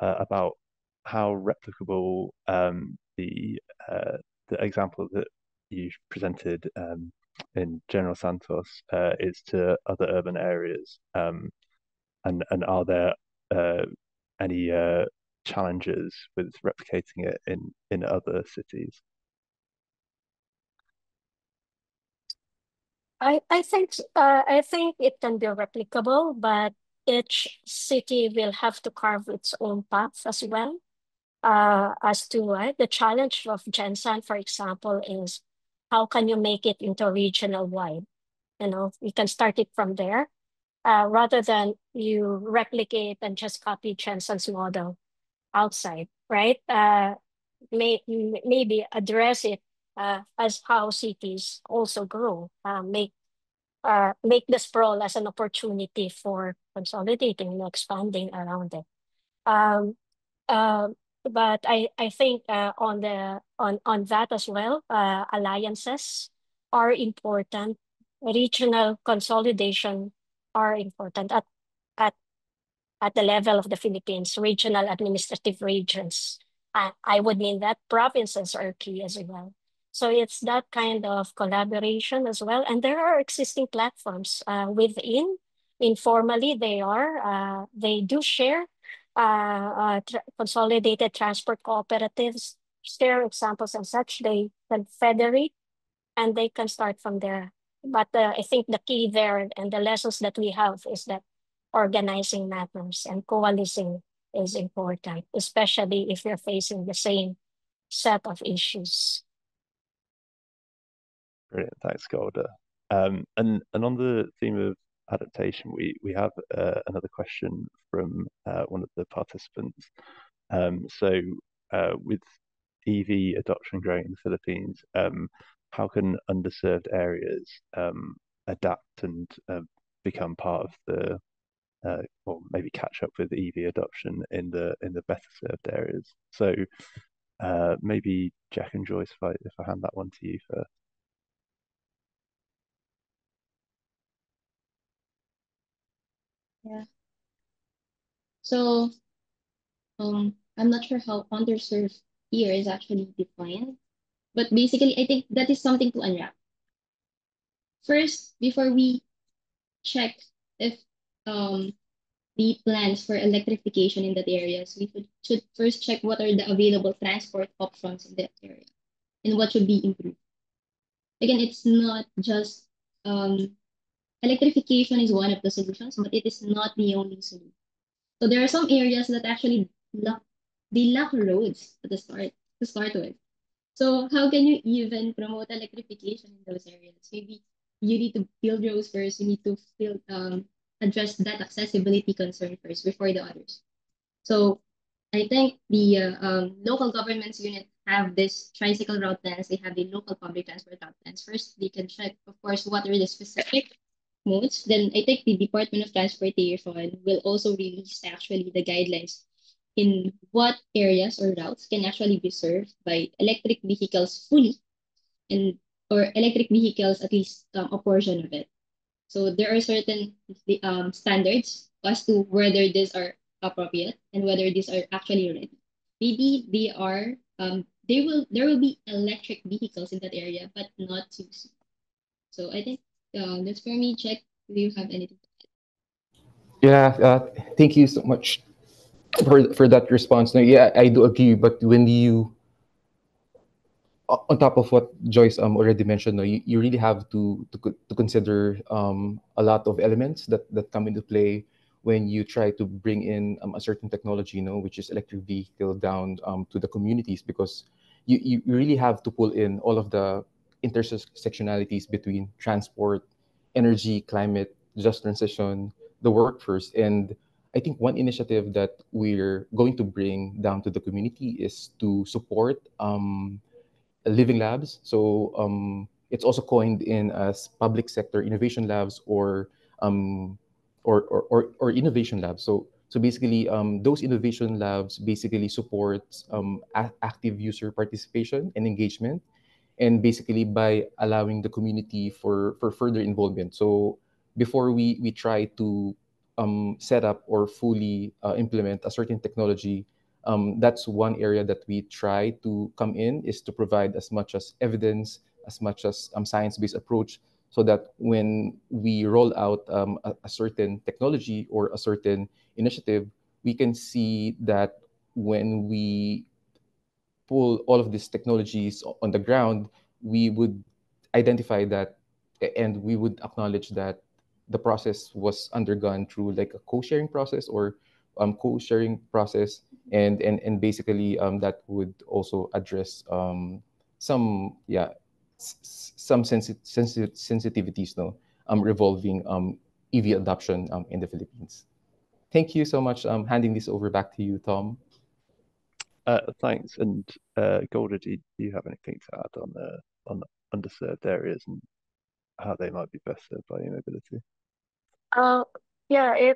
about how replicable the example that you presented in General Santos is to other urban areas, and are there any challenges with replicating it in other cities? I think it can be replicable, but each city will have to carve its own path as well. As to the challenge of Gensan, for example, is how can you make it into regional wide? You can start it from there, rather than you replicate and just copy Jensen's model outside, right? Maybe address it as how cities also grow. Make the sprawl as an opportunity for consolidating and expanding around it. Um, uh, but I think on that as well, alliances are important. Regional consolidation are important at at the level of the Philippines, regional administrative regions. I would mean that provinces are key as well. So it's that kind of collaboration as well. And there are existing platforms within. Informally, they do share consolidated transport cooperatives, share examples and such. They can federate and they can start from there. But I think the key there and the lessons that we have is that organizing matters and coalescing is important, especially if you're facing the same set of issues. Brilliant, thanks, Golda. And on the theme of adaptation, we have another question from one of the participants. So with EV adoption growing in the Philippines, how can underserved areas adapt and become part of the or maybe catch up with EV adoption in the better served areas? So maybe Jack and Joyce, if I hand that one to you first. Yeah. So I'm not sure how underserved here is actually defined, but basically, I think that is something to unwrap. First, before we check if um, the plans for electrification in that areas, should first check what are the available transport options in that area and what should be improved. Again, it's not just electrification is one of the solutions, but it is not the only solution. So there are some areas that actually lack roads at the start to start with. So how can you even promote electrification in those areas? Maybe you need to build roads first. You need to address that accessibility concern first before the others. So I think the local governments unit have this tricycle route plans. They have the local public transport route plans. First, they can check, of course, what are the specific modes. Then I think the Department of Transportation will also release actually the guidelines in what areas or routes can actually be served by electric vehicles fully and or electric vehicles at least a portion of it. So there are certain standards as to whether these are appropriate and whether these are actually ready. Maybe there will be electric vehicles in that area, but not too soon. So I think that's for me. Check. Do you have anything? Yeah, thank you so much for that response. No, yeah, I do agree. But when you on top of what Joyce already mentioned, no, you really have to consider a lot of elements that come into play when you try to bring in a certain technology, which is electric vehicle down to the communities, because you really have to pull in all of the intersectionalities between transport, energy, climate, just transition, the workforce. And I think one initiative that we're going to bring down to the community is to support living labs. So it's also coined in as public sector innovation labs um, or innovation labs. So basically, those innovation labs basically support active user participation and engagement, and basically by allowing the community for further involvement. So before we try to set up or fully implement a certain technology, that's one area that we try to come in, is to provide as much as evidence, as much as science-based approach, so that when we roll out a certain technology or a certain initiative, we can see that when we pull all of these technologies on the ground, we would identify that, and we would acknowledge that the process was undergone through like a co-sharing process or co-sharing process, and basically that would also address some some sensitivities, no, revolving EV adoption in the Philippines. Thank you so much. Handing this over back to you, Tom. Thanks. And Golda, do you have anything to add on the underserved areas and how they might be best served by e-mobility? Uh, yeah,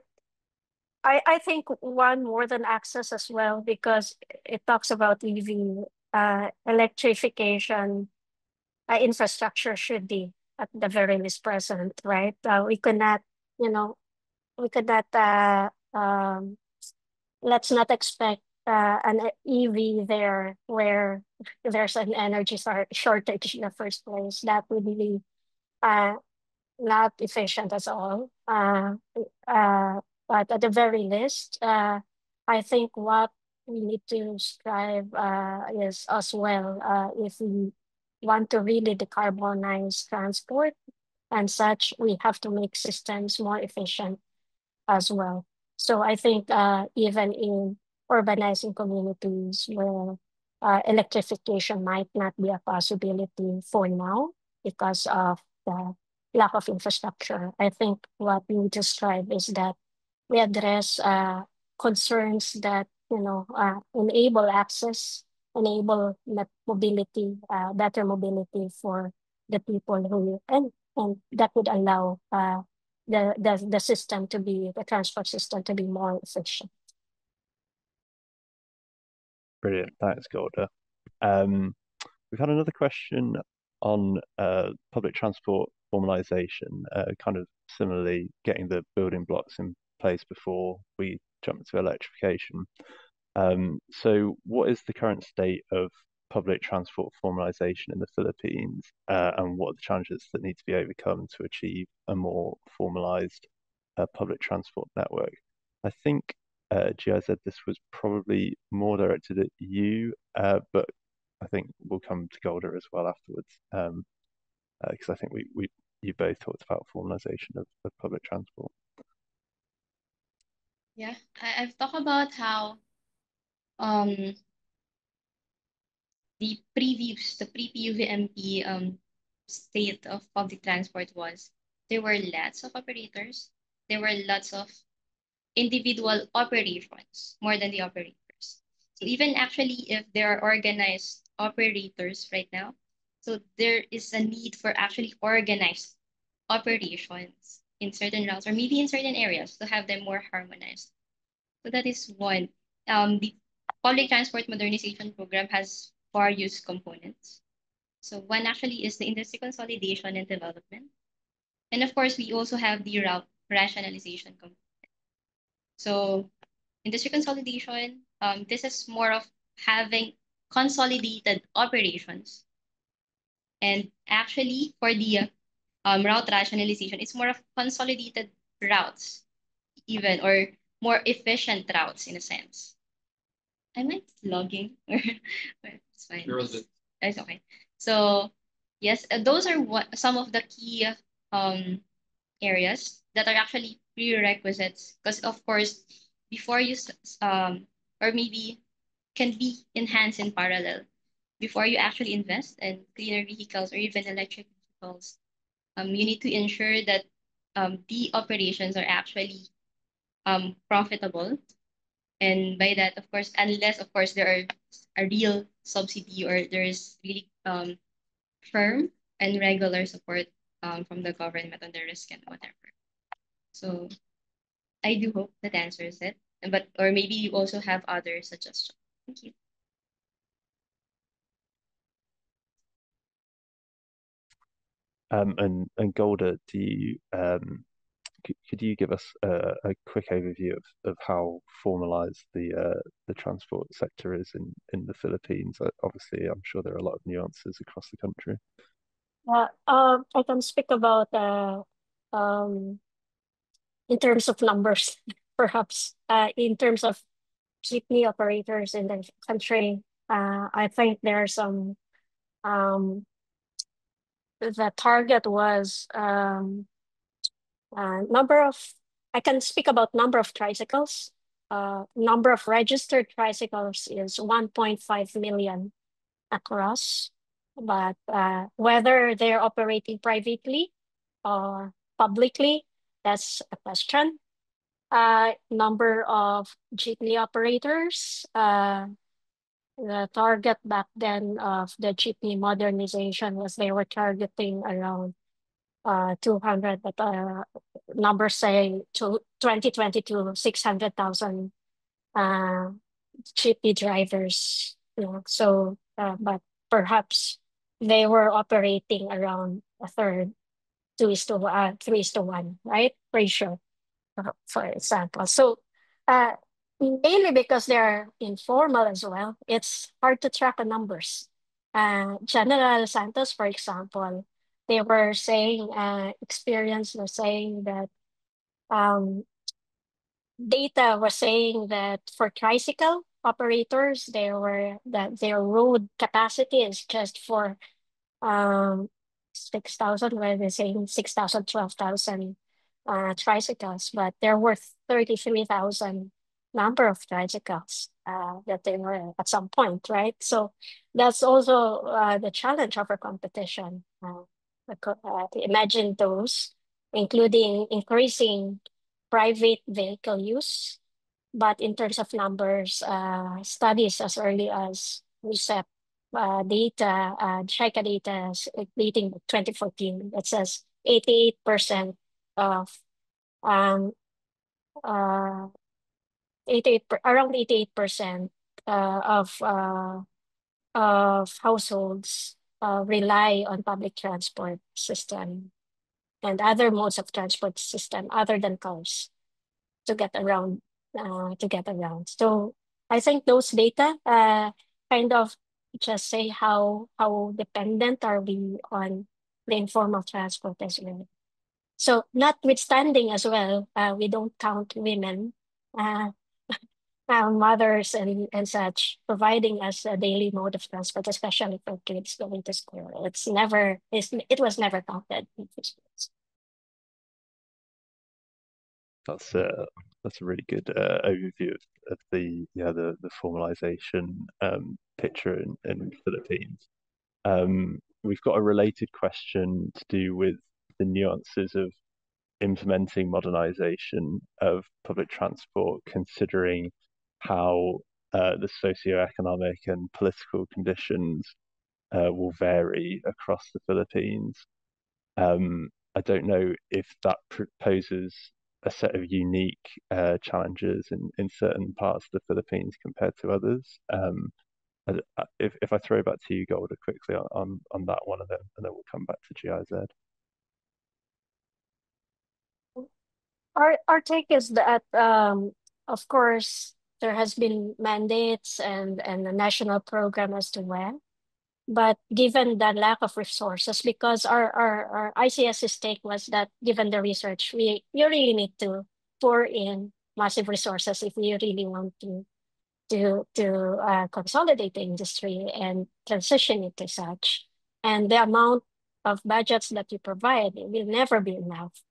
I think one more than access as well, because it talks about EV electrification infrastructure should be at the very least present, right? We could not, you know, we could not let's not expect an EV there where there's an energy shortage in the first place. That would be uh, not efficient at all. Uh, but at the very least, I think what we need to strive is as well, if we want to really decarbonize transport and such, we have to make systems more efficient as well. So I think even in urbanizing communities where electrification might not be a possibility for now because of the lack of infrastructure. I think what we need to strive is that we address concerns that enable access, enable mobility, better mobility for the people who and that would allow the system to be the transport system to be more efficient. Brilliant. Thanks, Golda. We've had another question on public transport formalization, kind of similarly getting the building blocks in place before we jump to electrification. So what is the current state of public transport formalization in the Philippines, and what are the challenges that need to be overcome to achieve a more formalized public transport network? I think GIZ, this was probably more directed at you, but I think we'll come to Golda as well afterwards, because I think you both talked about formalization of public transport. Yeah, I've talked about how the pre-PUVMP state of public transport was there were lots of operators, there were lots of individual operations more than the operators. So even actually if there are organized operators right now, so there is a need for actually organized operations in certain routes or maybe in certain areas to have them more harmonized. So that is one. The public transport modernization program has various components. So one actually is the industry consolidation and development. And of course, we also have the route rationalization component. So industry consolidation, this is more of having consolidated operations. And actually for the route rationalization, it's more of consolidated routes even, or more efficient routes in a sense. Am I logging? It's fine. You're all good. That's okay. So yes, those are some of the key areas that are actually prerequisites, because of course before you or maybe can be enhanced in parallel before you actually invest in cleaner vehicles or even electric vehicles. You need to ensure that the operations are actually profitable. And by that, of course, unless of course there are a real subsidy or there is really firm and regular support from the government on the risk and whatever. So I do hope that answers it. But or maybe you also have other suggestions. Thank you. And Golda, do you could you give us a quick overview of how formalized the transport sector is in the Philippines? Obviously, I'm sure there are a lot of nuances across the country. I can speak about um, in terms of numbers, perhaps. In terms of jeepney operators in the country, I think there are some. The target was number of. I can speak about number of tricycles. Number of registered tricycles is 1.5 million across, but whether they're operating privately or publicly, that's a question. Number of jeepney operators, the target back then of the jeepney modernization was they were targeting around 200, but numbers say to 2022, 600,000 jeepney drivers. So, but perhaps they were operating around a third, 3:1, right? Ratio, for example. So, mainly because they're informal as well, it's hard to track the numbers. General Santos, for example, they were saying, experience was saying that um, data was saying that for tricycle operators, that their road capacity is just for 6,000, where they're saying 6,000, 12,000 tricycles, but there were 33,000 number of tricycles that there were at some point, right? So that's also the challenge of our competition. Imagine those, including increasing private vehicle use, but in terms of numbers, studies as early as RECEP data, JICA data dating 2014 that says 88% of um, uh, 88 around 88% of households rely on public transport system and other modes of transport system other than cars to get around So I think those data kind of just say how dependent are we on the informal transport as well. So notwithstanding as well, we don't count women, uh, mothers and such, providing us a daily mode of transport, especially for kids going to school. It was never counted in the first place. That's a really good overview of the formalization picture in the Philippines. We've got a related question to do with the nuances of implementing modernization of public transport, considering how the socioeconomic and political conditions will vary across the Philippines. I don't know if that poses a set of unique challenges in certain parts of the Philippines compared to others. If I throw back to you, Golda, quickly on that one, and then we'll come back to GIZ. Our take is that of course there has been mandates and a national program as to when, but given the lack of resources, because our ICS's take was that given the research, you really need to pour in massive resources if we really want to consolidate the industry and transition it to such. And the amount of budgets that you provide will never be enough.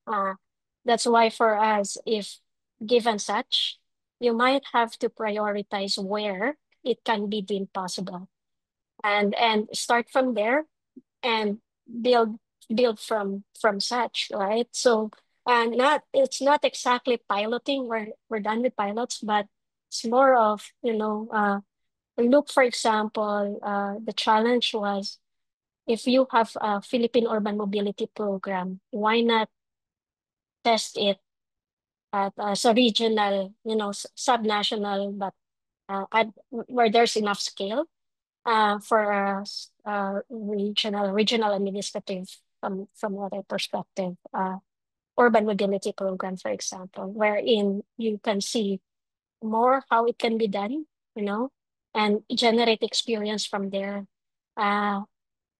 That's why for us, if given such, you might have to prioritize where it can be deemed possible, and start from there and build from such, right? So and not it's not exactly piloting. We're done with pilots, but it's more of look, for example, the challenge was if you have a Philippine urban mobility program, why not test it as a regional, subnational, but where there's enough scale for regional administrative from other perspective, urban mobility program, for example, wherein you can see more how it can be done, and generate experience from there, uh,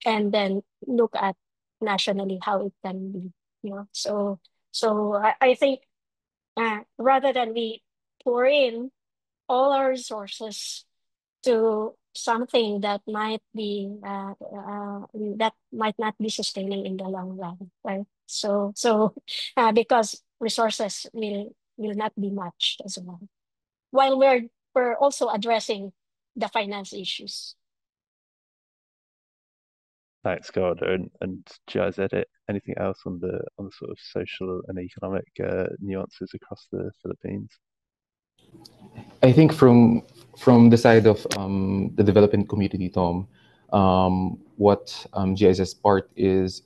and then look at nationally how it can be, So I think rather than we pour in all our resources to something that might not be sustaining in the long run, right? So because resources will not be matched as well, while we're also addressing the finance issues. Thanks, Golda. And GIZ, anything else on the sort of social and economic nuances across the Philippines? I think from the side of the development community, Tom, what GIS's part is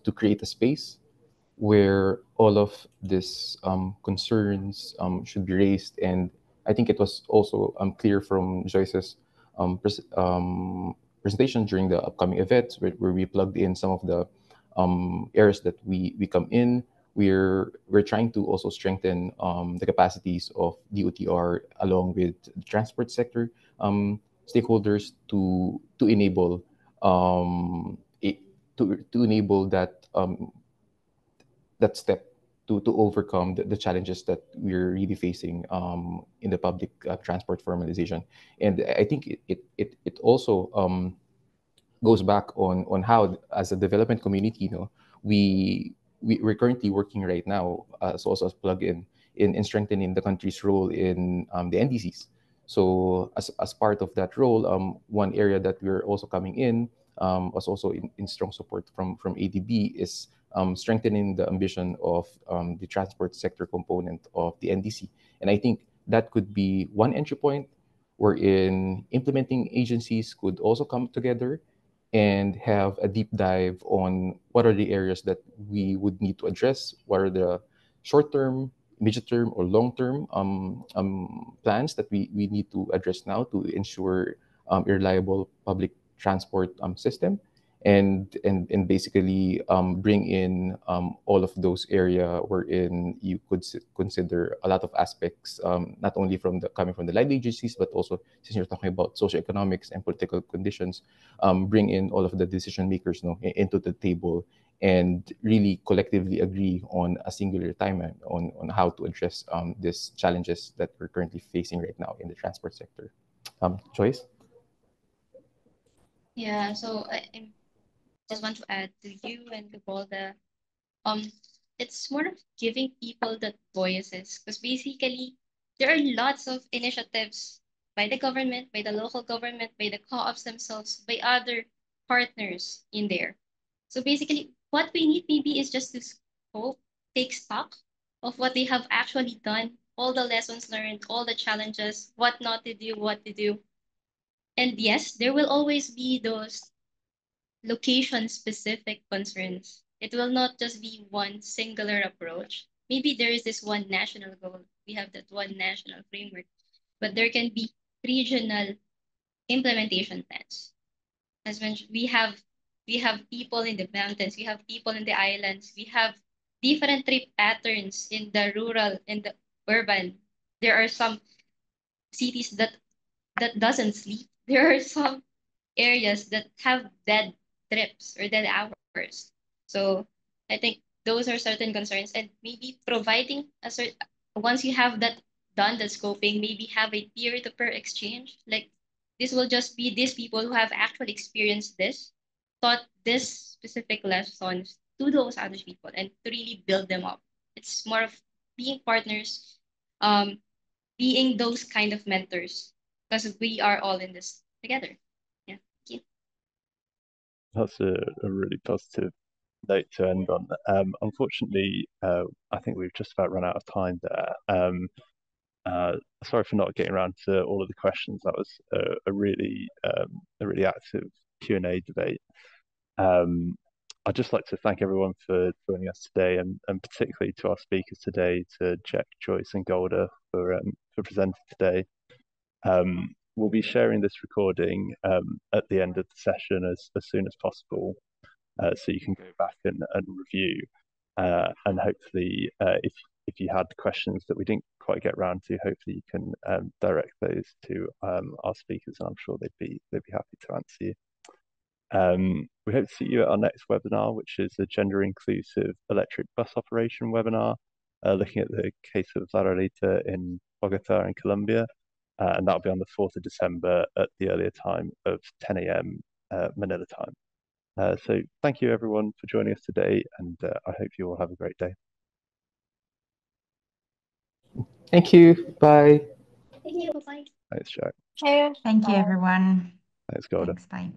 to create a space where all of these concerns should be raised. And I think it was also clear from Joyce's presentation during the upcoming events where we plugged in some of the areas that we come in. We're trying to also strengthen the capacities of DOTR along with the transport sector stakeholders to enable to enable that step to overcome the challenges that we're really facing in the public transport formalization. And I think it also goes back on how, as a development community, we're currently working right now, as also as plug-in in strengthening the country's role in the NDCs. So as part of that role, one area that we're also coming in, was also in strong support from ADB, is strengthening the ambition of the transport sector component of the NDC. And I think that could be one entry point wherein implementing agencies could also come together and have a deep dive on what are the areas that we would need to address, what are the short-term, medium-term, or long-term plans that we need to address now to ensure a reliable public transport system, and basically bring in all of those area wherein you could consider a lot of aspects, not only coming from the live agencies, but also, since you're talking about socioeconomics and political conditions, bring in all of the decision makers, into the table, and really collectively agree on a singular timeline on how to address these challenges that we're currently facing right now in the transport sector. Joyce? Yeah, so I just want to add to you and to Golda, it's more of giving people the voices, because basically there are lots of initiatives by the government, by the local government, by the co-ops themselves, by other partners in there. So basically, what we need maybe is just to scope, take stock of what they have actually done, all the lessons learned, all the challenges, what not to do, what to do. And yes, there will always be those location-specific concerns. It will not just be one singular approach. Maybe there is this one national goal. We have that one national framework, but there can be regional implementation plans. As mentioned, we have people in the mountains, we have people in the islands, we have different trip patterns in the rural and the urban. There are some cities that doesn't sleep. There are some areas that have dead trips or dead hours. So I think those are certain concerns, and maybe providing a certain, once you have that done, the scoping, maybe have a peer-to-peer exchange. Like, this will just be these people who have actually experienced this, taught this specific lessons to those other people, and to really build them up. It's more of being partners, um, being those kind of mentors, because we are all in this together. Yeah. Thank you. That's a really positive note to end on. Unfortunately, I think we've just about run out of time there. Sorry for not getting around to all of the questions. That was a really active Q&A debate. I'd just like to thank everyone for joining us today, and particularly to our speakers today, to Jack, Joyce, and Golda for presenting today. We'll be sharing this recording at the end of the session as soon as possible, so you can go back and review, and hopefully, if you had questions that we didn't quite get around to, hopefully you can direct those to our speakers, and I'm sure they'd be happy to answer you. We hope to see you at our next webinar, which is a gender inclusive electric bus operation webinar, looking at the case of Laralita in Bogota in Colombia, and that'll be on the 4th of December at the earlier time of 10 a.m. Manila time. So thank you everyone for joining us today, and I hope you all have a great day. Thank you. Bye. Thank you. Bye-bye. Thanks, Jack. Okay. Thank you, everyone. Thanks, Golda. Thanks, bye.